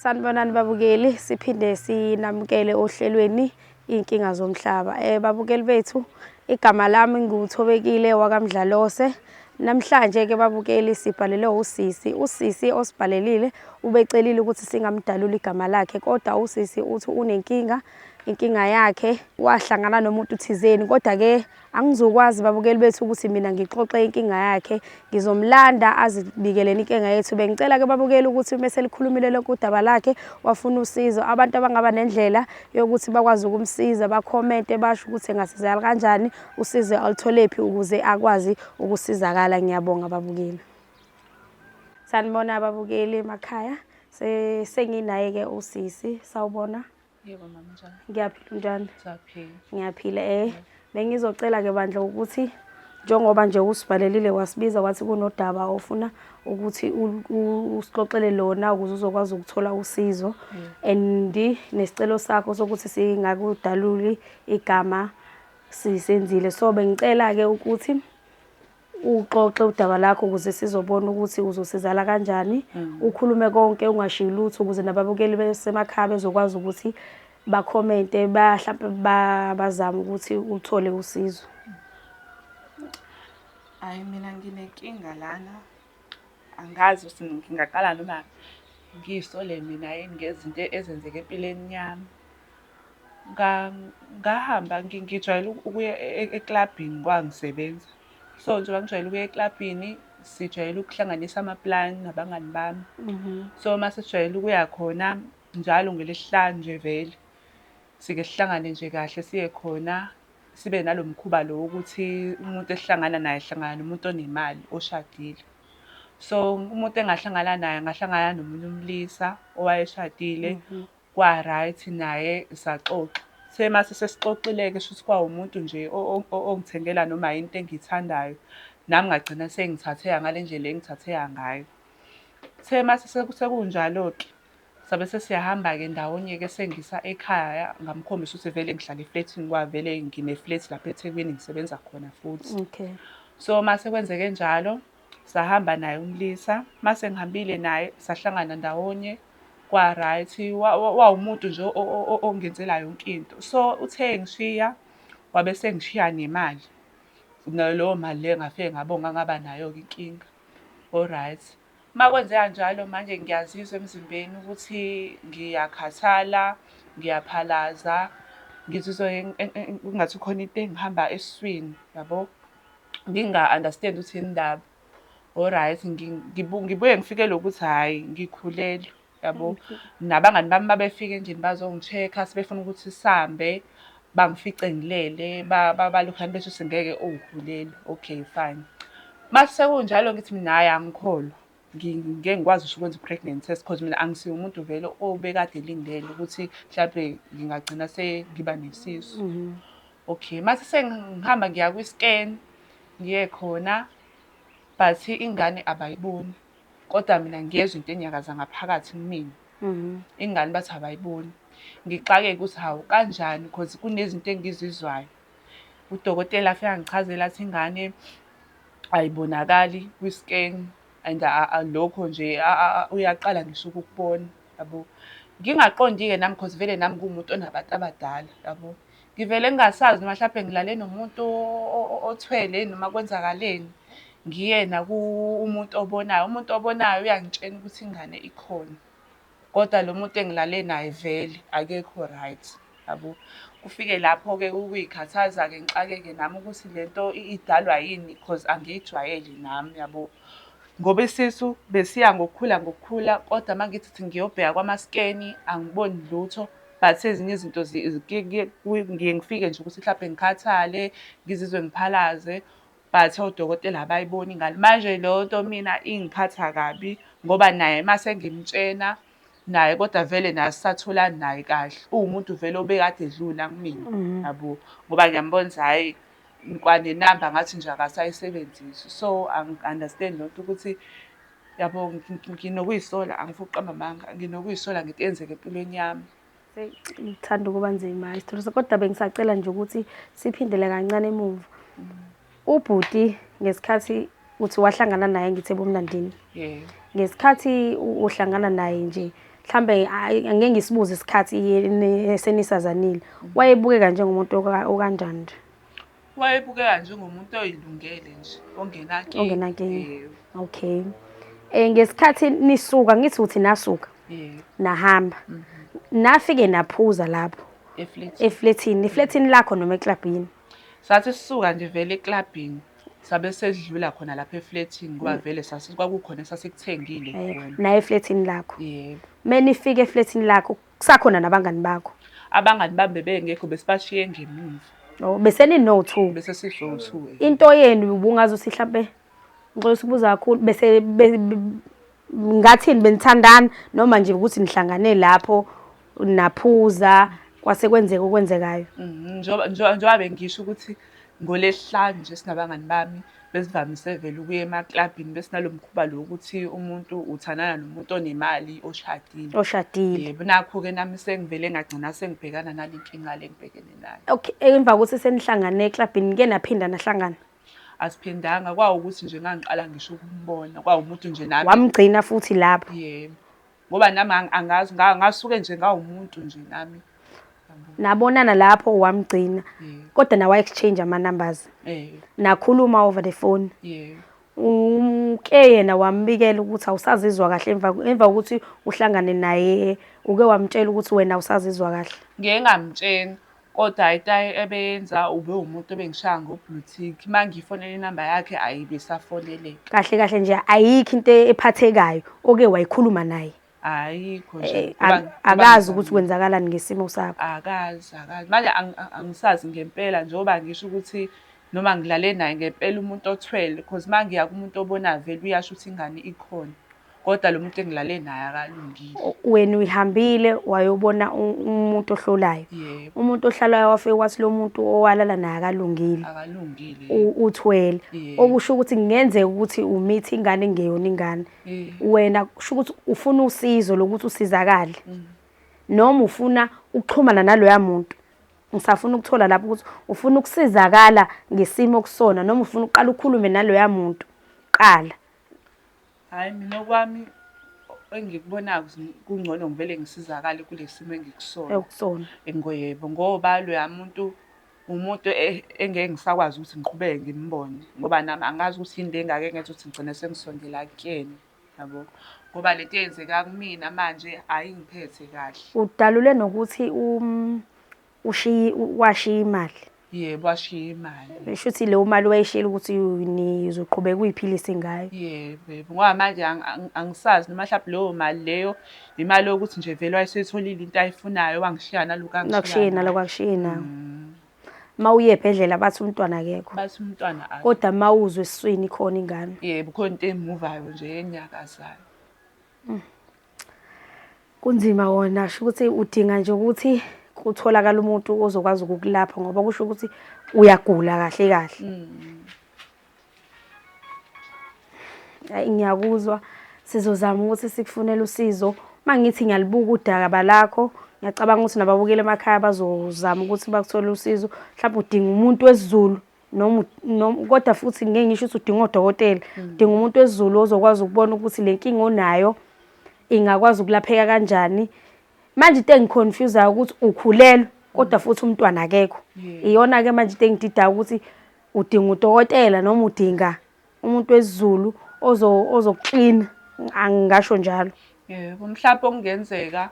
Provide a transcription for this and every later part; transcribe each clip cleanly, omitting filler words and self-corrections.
Sanibonani babukeli, siphinde sinamukele ohlelweni iy'nkinga zomhlaba. Babukeli bethu, igama lami nguThobekile wakaMdlalose. Namhlanje-ke babukeli sibhalelwe usisi. Usisi osibhalelile ubecelile ukuthi singamdaluli igama lakhe, kodwa usisi uthi unenkinga, inkinga yakhe wahlangana nomuntu thizeni. Kodwa-ke angizokwazi babukeli bethu ukuthi mina ngixoxe inkinga yakhe, ngizomlanda azibikeleni inkinga yethu. Bengicela-ke babukeli ukuthi mese likhulumile lonke udaba lakhe wafuna usizo, abantu abangaba nendlela yokuthi bakwazi ukumsiza bakhomente basho ukuthi engasizakala kanjani, usizo alutholephi ukuze akwazi ukusizakala. Ngiyabonga babukeli. Sanibona ababukeli emakhaya, senginaye-ke usisi. Sawubona. Yebo mama, njani? Ngiyaphila, njani? Saphila. Ngiyaphila. Bengizocela-ke bandla ukuthi njengoba nje usibhalelile wasibiza wathi kunodaba ofuna ukuthi usixoxele lona ukuze uzokwazi ukuthola usizo, and nesicelo sakho sokuthi singakudaluli igama sisenzile. So bengicela-ke ukuthi uxoxe udaba lakho ukuze sizobona ukuthi uzosizala kanjani, ukhulume konke ungashiyi lutho ukuze nababukeli besemakhaya bezokwazi ukuthi bakhomente, mhlampe bazame ukuthi uthole usizo. Hayi, mina nginenkinga lana, angazi ukuthi ngingaqala noma ngiy'sole mina yini ngezinto ezenzeka empilweni yami. Ngahamba ngijwayele ukuya eklabhini kwangisebenza. So njengoba ngijwayele ukuya eklabhini, sijwayele ukuhlanganisa amaplani nabangani bami. So uma sijwayele ukuya khona njalo ngeLesihlanu nje vele sike sihlangane nje kahle, siye khona sibe nalo mkhuba lo ukuthi umuntu esihlangana naye ehlangana nomuntu onemali oshadile. So umuntu engahlangana naye ngahlangana nomunye umlisa owayeshadile, kwa-right naye saxoxa. Mase sesixoxile-ke shuthi kwawumuntu nje ongithengela noma yini into engiyithandayo, nami ngagcina sengithatheka ngale ndlela engithatheka ngayo. Mase sekunjalo-ke sabe sesiyahamba-ke ndawonye-ke sengisa ekhaya, ngamkhombisa ukuthi vele ngihlala efletini ngoba vele ngine-flat lapha eThekwini ngisebenza khona futhi. Okay. So mase kwenzeke njalo sahamba naye umlisa, mase ngihambile naye sahlangana ndawonye kwa-right, wawumuntu nje ongenzela yonke into. So uthe ngishiya wabe sengishiya nemali, naleyo mali le ngafike ngabonga ngaba nayo-ke inkinga. All-right. Makwenzeka njalo manje ngiyazizwa emzimbeni ukuthi ngiyakhathala, ngiyaphalaza, ngizizwa kungathi khona into engihamba esiswini, yabo, nginga-understand ukuthi yini indaba. All-right, ngibuye ngifikelwe ukuthi hhayi ngikhulelwe, yabo. Nabangani bami babefike nje bazongi-check-a, sebefuna ukuthi sihambe, bangifice ngilele, balokhane besho ukuthi ngeke ukhulelwe. Okay, fine. Mase sekunjalo ngithi mina hhayi angikholwa. Ngeke ngikwazi ngisho ukwenza i-pregnancy test because mina angisiye umuntu vele obekade elindele ukuthi mhlampe ngingagcina sengiba nesisu. Okay, mase sengihamba ngiya kwi-scan, ngiye khona, but ingane abayiboni. Kodwa mina ngiyezwa into enyakaza ngaphakathi kumina. Ingane bathi abayiboni. Ngixake ukuthi hawu kanjani because kunezinto engizizwayo. Udokotela afika angichazela athi ingane ayibonakali kwi-scan and lokho nje uyaqala ngisho ukukubona, yabo. Ngingaqondi-ke nami because vele nami ngumuntu onabantu abadala, yabo. Ngivele ngingasazi noma mhlampe ngilale nomuntu othwele noma kwenzakaleni. Ngiyena umuntu obonayo. Umuntu obonayo uyangitshena ukuthi ingane ikhona. Kodwa lo muntu engilale naye vele akekho right, yabo. Kufike lapho-ke ukuy'khathaza-ke ngixake-ke nami ukuthi lento idalwa yini because angiyijwayele nami, yabo. Ngoba isisu besiya ngokukhula, kodwa uma ngithi ngiyobheka kwama-scan angiboni lutho. But ezinye izinto ngiye ngifike nje ukuthi mhlampe ngikhathale, ngizizwe ngiphalaze, but odokotela abayiboni ingane. Manje leyo nto mina ingiphatha kabi ngoba naye mase ngimtshena naye kodwa vele naye asisatholani naye kahle. Uwumuntu vele obekade edlula kumina, yabo. Ngoba ngiyambona ukuthi hhayi kwanenamba ngathi nje akasayisebenzisi. So angi-understand lonto ukuthi, yabo, nginokuy'sola, angifuni ukuqamba amanga, nginokuy'sola ngento eyenzeka empilweni yami. Ngithanda ukuba nzima isithole, kodwa bengisacela nje ukuthi siphindele kancane emuva. Ubhuti ngesikhathi uthi wahlangana naye ngithi ebumnandini. Yebo. Ngesikhathi uhlangana naye nje mhlambe angeke ngisibuze isikhathi senisazanile. Wayebukeka njengomuntu okanjani nje? Wayebukeka njengomuntu oyilungele nje, Ongenankinga. Yebo, Okay. Ngesikhathi nisuka ngithi uthi nasuka yebo. nahamba. Nafike naphuza lapho Efletini. efletini lakho noma eklabhini. Sathi sisuka nje vele eklabhini, sabe sedlula khona lapha efletini ngoba vele kwakukhona esasikuthengile khona. Na efletini lakho. Yebo. Menifika efletini lakho kusakhona nabangani bakho. Abangani bami bebengekho besibashiye ngemuva. Oh, bese nino-2. Bese siso-2. Into yenu ubungazuthi mhlambe ngixolisa ukubuza kakhulu bese ngathini benithandana noma nje ukuthi nihlangane lapho naphuza kwase kwenzeka okwenzekayo. Njengoba bengisho ukuthi ngoLesihlanu nje sinabangani bami besivamise vele ukuya emaklabhini bese nalo mkhuba lo ukuthi umuntu uthandana nomuntu onemali Oshadile. Yebo, nakho-ke nami sengivele ngagcina sengibhekana nale nkinga le ngibhekene nayo. Okay, emva kokuthi senihlangane eklabhini ke naphinda nahlangana. Asiphindanga kwawukuthi nje ngangiqala ngisho ukumbona kwawumuntu nje nami. Wamgcina futhi lapho. Yebo. Ngoba nami angazi ngasuke nje ngawumuntu nje nami. Nabonana lapho wamgcina. Kodwa nawa exchange ama numbers. Nakhuluma over the phone. Yebo. Ke yena wambikela ukuthi awusazizwa kahle emva kokuthi uhlangane naye uke wamtshela ukuthi wena awusazizwa kahle. Ngeke ngamtshela kodwa itayi ebeyenza ube umuntu obengishaya ngo-bluetick mangiyifonela inamba yakhe ayibisafoneleka. Kahle nje ayikho into ephathekayo oke wayikhuluma naye. Ayikho nje. Akazi ukuthi kwenzakalani ngesimo sakho. Akazi. Manje angisazi ngempela njengoba ngisho ukuthi noma ngilale naye ngempela umuntu othwele because mangiya kumuntu obona vele uyasho ukuthi ingane ikhona. Kodwa lo muntu engilale naye akalungile. Wena uyihambile wayobona umuntu ohlolayo. Umuntu ohlalayo wafike wathi lo muntu owalala naye akalungile. Uthwele. Okusho ukuthi kungenzeka ukuthi umithi ingane engeyona ingane. Wena kusho ukuthi ufuna usizo lokuthi usizakale. Noma ufuna ukuxhumana naloya muntu. Ngisafuna ukuthola lapho ukuthi ufuna ukusizakala ngesimo kusona noma ufuna uqala ukukhulume naloya muntu. Qala. Hayi mina okwami engikubonayo kungcono ngivele ngisizakale kulesimo engikusona. Ekusona. Ngoyebo ngoba loya muntu umuntu engeke ngisakwazi ukuthi ngiqhubeke ngimbone ngoba nami angazi ukuthi yini engake ngenza ukuthi ngigcine sengisondela kuyena yabo ngoba lento eyenzeka kumina manje ayingiphethe kahle. Udalule nokuthi washiya imali. Yebo, washiya imali. Besho ukuthi leyo mali wayishila ukuthi nizoqhubeka uyiphilise ngayo. Yebo, ngoba manje angisazi noma mhlawumbe leyo mali leyo imali yokuthi nje vele wayeseyitholile into ayifunayo wangishiya nalokho angishiya nalokho akushiya nawo. Mawuye ebhedlela bathi umntwana akekho. Bathi umntwana akekho. Kodwa mawuzwe esiswini khona ingane. Yebo, khona into emuvayo nje enyakazayo. Kunzima wona sho ukuthi udinga nje ukuthi kutholakala umuntu ozokwazi ukukulapha ngoba kusho ukuthi uyagula kahle. Ngiyakuzwa sizozama ukuthi sikufunele usizo. Mangithi ngiyalibuka udaba lakho ngiyacabanga ukuthi nababukeli emakhaya bazozama ukuthi bakuthole usizo. Mhlawumbe udinga umuntu wesiZulu noma kodwa futhi ngeke ngisho ukuthi udinga odokotela. Udinga umuntu wesiZulu ozokwazi ukubona ukuthi le nkinga onayo ingakwazi ukulapheka kanjani. Manje into engiconfuse ukuthi ukhulelwe kodwa futhi umntwana akekho. Iyona ke manje into engidida ukuthi udinga udokotela noma udinga umuntu wesiZulu ozokuklina angisho njalo. Yebo, mhlawumbe okungenzeka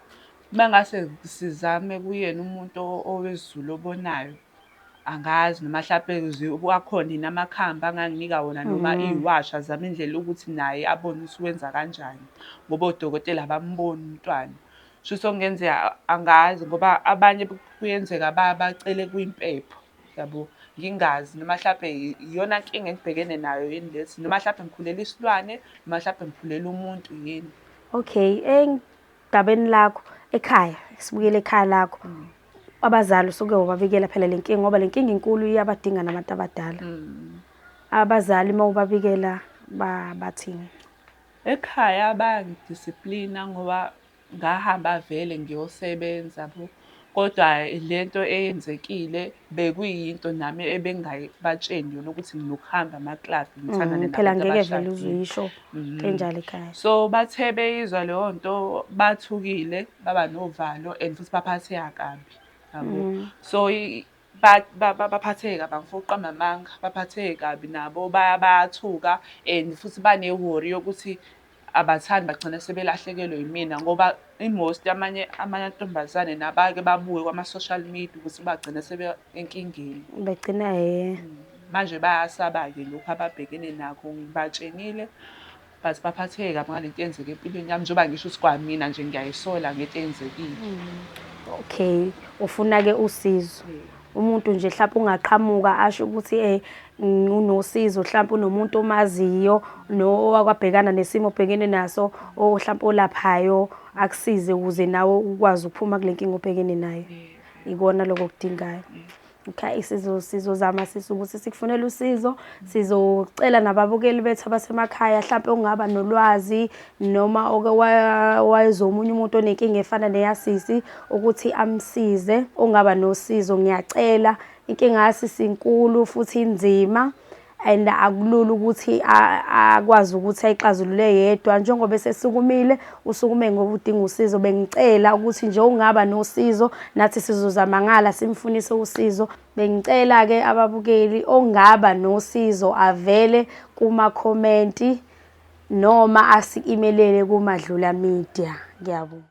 mangase sizame kuyena umuntu owesiZulu obonayo. Angazi noma mhlawumbe wakhona inamakhambi anganginika wona noma iwasha zama indlela ukuthi naye abone ukuthi wenza kanjani ngoba odokotela bambona umntwana. Shuso ngenzeka angazi ngoba abanye kuyenzeka bacele kwimpepho yabo ngingazi noma mhlawumbe iyona nkinga engibhekene nayo yini lethi noma mhlawumbe ngikhulela isilwane noma mhlawumbe ngikhulela umuntu yini. Okay, engabeni lakho ekhaya sibukele ekhaya lakho abazali usuke ubabikela phela lenkinga ngoba lenkinga inkulu iyabadinga nabantu abadala. Abazali mawubabikela bathini? Ekhaya bayangidisciplina ngoba ngahamba vele ngiyosebenza Kodwa lento eyenzekile bekuyinto nami ebengabatsheni yona ukuthi nginokuhamba amaklavu ngithandane Phela nabantu ngeke vele abashadile. uzuyisho enjalo ekhaya. So bathe beyizwa leyo nto bathukile, baba novalo and futhi baphatheka kabi, yabo. So baphatheke kabi, angifuni ukuqamba amanga, baphatheke kabi nabo bayathuka and futhi banewori yokuthi abathandi bagcina sebelahlekelwe yimina ngoba i-most amanye amantombazane nabake babuke kwama-social media ukuthi bagcina enkingeni. Begcina Manje bayasaba-ke lokhu ababhekene nakho. Ngibatshenile but baphatheke kabi ngale nto eyenzeke empilweni yami njengoba ngisho ukuthi kwamina nje ngiyayisola ngento eyenzekile. okay, ufuna-ke usizo. Umuntu nje hlampe ungaqhamuka asho ukuthi unosizo, hlampe unomuntu omaziyo owabhekana nesimo obhekene naso, hlampe olaphayo akusize ukuze nawe ukwazi ukuphuma kule nkinga obhekene nayo. Ikona lokho okudingayo. Okay, sizozama sisi ukuthi sikufunele usizo, sizocela nababukeli bethu abasemakhaya hlampe ongaba nolwazi noma oke wayezwa omunye umuntu onenkinga efana neyasisi ukuthi amsize, ongaba nosizo ngiyacela. Inkinga yasisi inkulu futhi inzima and akulula ukuthi akwazi ukuthi ayixazulule yedwa njengoba esesukumile, usukume ngoba udinga usizo. Bengicela ukuthi nje ungaba nosizo nathi sizozama ngala simfunise usizo. Bengicela-ke ababukeli ongaba nosizo avele kuma-comment noma asi-emailele kuMadlula Media. Ngiyabonga.